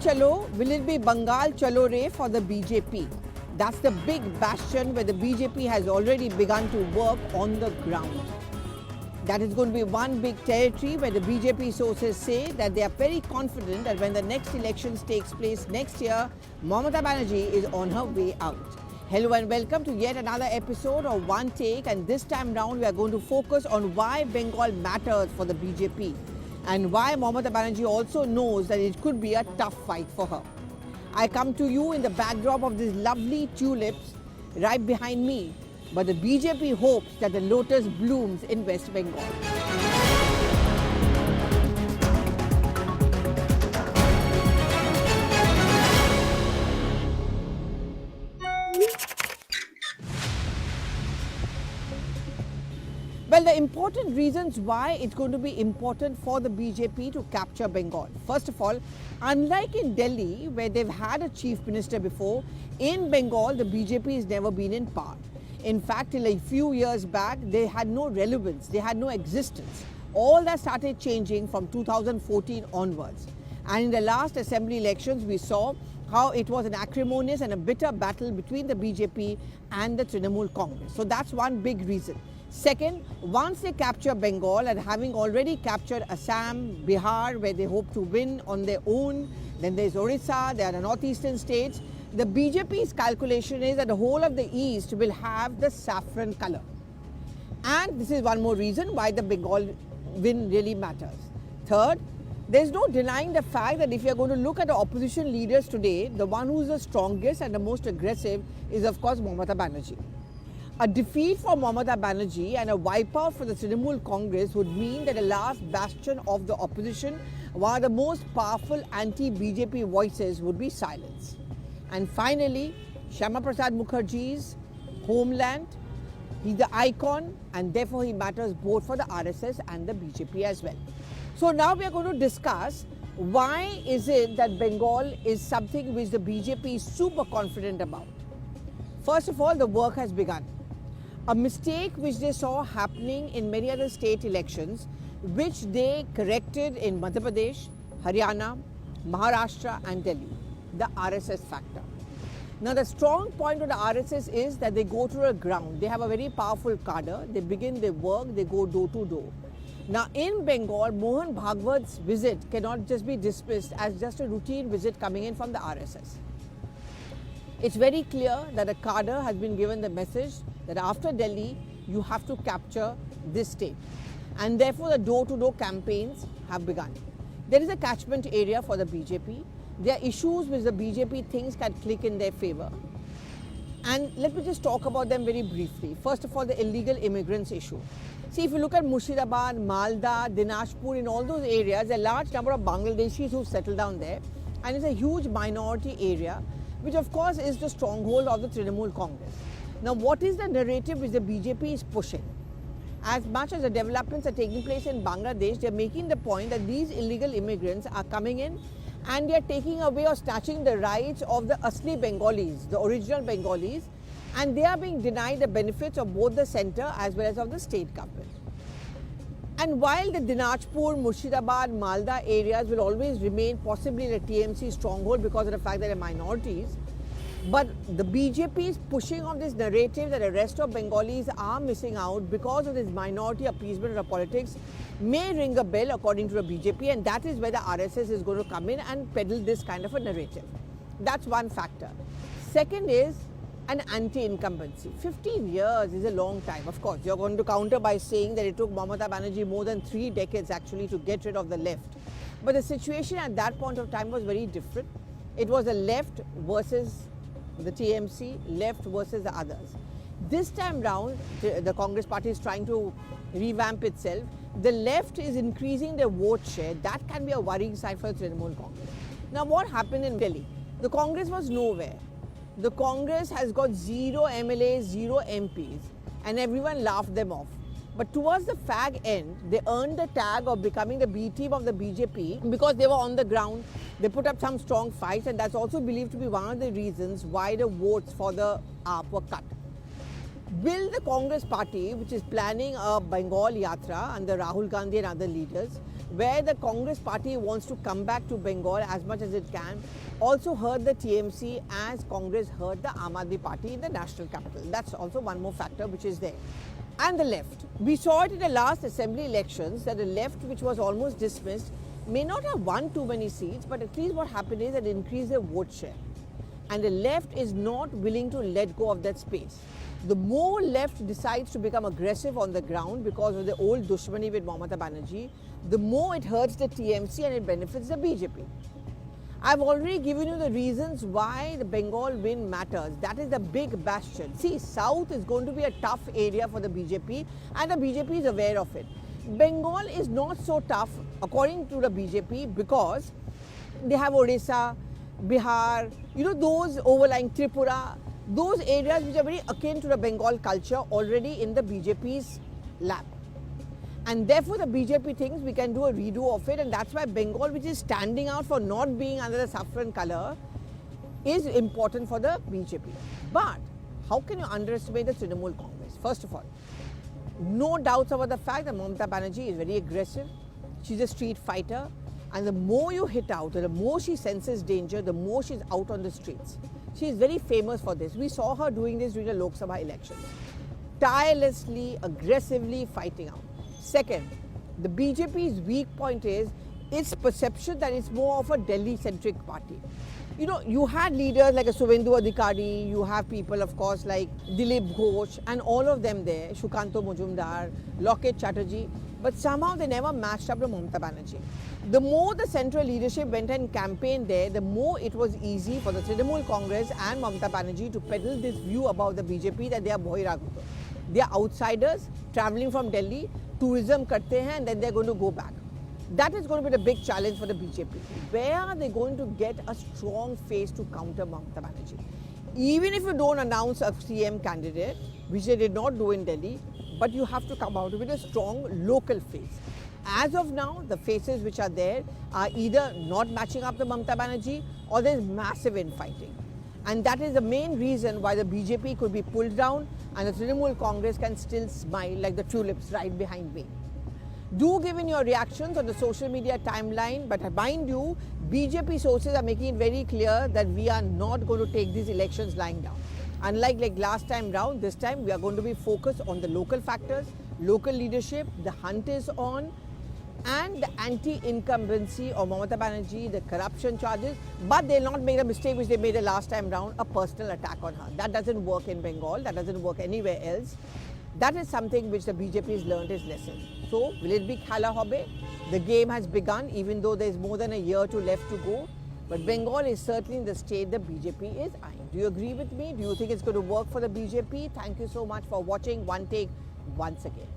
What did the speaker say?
Chalo, will it be Bengal Chalo Re for the BJP? That's the big bastion where the BJP has already begun to work on the ground. That is going to be one big territory where the BJP sources say that they are very confident that when the next elections takes place next year, Mamata Banerjee is on her way out. Hello and welcome to yet another episode of One Take, and this time round we are going to focus on why Bengal matters for the BJP and why Mamata Banerjee also knows that it could be a tough fight for her. I come to you in the backdrop of these lovely tulips right behind me, but the BJP hopes that the lotus blooms in West Bengal. Well, the important reasons why it's going to be important for the BJP to capture Bengal. First of all, unlike in Delhi, where they've had a chief minister before, in Bengal, the BJP has never been in power. In fact, till a few years back, they had no relevance, they had no existence. All that started changing from 2014 onwards. And in the last assembly elections, we saw how it was an acrimonious and a bitter battle between the BJP and the Trinamool Congress. So that's one big reason. Second, once they capture Bengal, and having already captured Assam, Bihar, where they hope to win on their own, then there's Orissa, there are the northeastern states, the BJP's calculation is that the whole of the east will have the saffron color. And this is one more reason why the Bengal win really matters. Third, there's no denying the fact that if you're going to look at the opposition leaders today, the one who's the strongest and the most aggressive is of course Mamata Banerjee. A defeat for Mamata Banerjee and a wipeout for the Trinamool Congress would mean that the last bastion of the opposition, one of the most powerful anti-BJP voices, would be silenced. And finally, Shyama Prasad Mukherjee's homeland, he's the icon, and therefore he matters both for the RSS and the BJP as well. So now we are going to discuss why is it that Bengal is something which the BJP is super confident about. First of all, the work has begun. A mistake which they saw happening in many other state elections, which they corrected in Madhya Pradesh, Haryana, Maharashtra and Delhi, the RSS factor. Now the strong point of the RSS is that they go to the ground. They have a very powerful cadre. They begin their work, they go door to door. Now in Bengal, Mohan Bhagwat's visit cannot just be dismissed as just a routine visit coming in from the RSS. It's very clear that the cadre has been given the message that after Delhi, you have to capture this state. And therefore, the door-to-door campaigns have begun. There is a catchment area for the BJP. There are issues which the BJP thinks can click in their favor. And let me just talk about them very briefly. First of all, the illegal immigrants issue. See, if you look at Murshidabad, Malda, Dinajpur, in all those areas, a large number of Bangladeshis who settled down there. And it's a huge minority area, which of course is the stronghold of the Trinamool Congress. Now, what is the narrative which the BJP is pushing? As much as the developments are taking place in Bangladesh, they are making the point that these illegal immigrants are coming in and they are taking away or snatching the rights of the Asli Bengalis, the original Bengalis, and they are being denied the benefits of both the centre as well as of the state government. And while the Dinajpur, Murshidabad, Malda areas will always remain possibly the TMC stronghold because of the fact that they are minorities, but the BJP is pushing on this narrative that the rest of Bengalis are missing out because of this minority appeasement of politics may ring a bell according to the BJP, and that is where the RSS is going to come in and peddle this kind of a narrative. That's one factor. Second is an anti-incumbency. 15 years is a long time. Of course, you're going to counter by saying that it took Mamata Banerjee more than 3 decades actually to get rid of the left. But the situation at that point of time was very different. It was the left versus the TMC, left versus the others. This time round, the Congress party is trying to revamp itself. The left is increasing their vote share. That can be a worrying sign for the Trinamool Congress. Now, what happened in Delhi? The Congress was nowhere. The Congress has got 0 MLAs, 0 MPs, and everyone laughed them off. But towards the fag end, they earned the tag of becoming the B team of the BJP because they were on the ground. They put up some strong fights, and that's also believed to be one of the reasons why the votes for the AAP were cut. Will the Congress party, which is planning a Bengal Yatra under Rahul Gandhi and other leaders, where the Congress party wants to come back to Bengal as much as it can, also hurt the TMC as Congress hurt the Aam Aadmi party in the national capital. That's also one more factor which is there. And the left. We saw it in the last assembly elections that the left, which was almost dismissed, may not have won too many seats, but at least what happened is that it increased their vote share. And the left is not willing to let go of that space. The more left decides to become aggressive on the ground because of the old dushmani with Mamata Banerjee, the more it hurts the TMC and it benefits the BJP. I've already given you the reasons why the Bengal win matters. That is the big bastion. See, South is going to be a tough area for the BJP and the BJP is aware of it. Bengal is not so tough according to the BJP because they have Odisha, Bihar, those overlying Tripura, those areas which are very akin to the Bengal culture already in the BJP's lap. And therefore the BJP thinks we can do a redo of it, and that's why Bengal, which is standing out for not being under the saffron color, is important for the BJP. But how can you underestimate the Trinamool Congress? First of all, no doubts about the fact that Mamata Banerjee is very aggressive. She's a street fighter. And the more you hit out, the more she senses danger, the more she's out on the streets. She is very famous for this. We saw her doing this during the Lok Sabha elections. Tirelessly, aggressively fighting out. Second, the BJP's weak point is its perception that it's more of a Delhi-centric party. You had leaders like a Suvendu Adhikari, you have people, of course, like Dilip Ghosh and all of them there, Shukanto Mujumdar, Loket Chatterjee, but somehow they never matched up to Mamata Banerjee. The more the central leadership went and campaigned there, the more it was easy for the Trinamool Congress and Mamata Banerjee to peddle this view about the BJP that they are Bohiraguto. They are outsiders travelling from Delhi, tourism karte hain and then they are going to go back. That is going to be the big challenge for the BJP. Where are they going to get a strong face to counter Mamata Banerjee? Even if you don't announce a CM candidate, which they did not do in Delhi, but you have to come out with a strong local face. As of now, the faces which are there are either not matching up to Mamata Banerjee or there is massive infighting. And that is the main reason why the BJP could be pulled down and the Trinamool Congress can still smile like the tulips right behind me. Do give in your reactions on the social media timeline, but mind you, BJP sources are making it very clear that we are not going to take these elections lying down. Unlike last time round, this time we are going to be focused on the local factors, local leadership, the hunt is on, and the anti-incumbency of Mamata Banerjee, the corruption charges, but they'll not make the mistake which they made the last time round, a personal attack on her. That doesn't work in Bengal, that doesn't work anywhere else. That is something which the BJP has learned its lesson. So, will it be Khala Hobe? The game has begun, even though there is more than a year left to go. But Bengal is certainly the state the BJP is eyeing. Do you agree with me? Do you think it's going to work for the BJP? Thank you so much for watching One Take once again.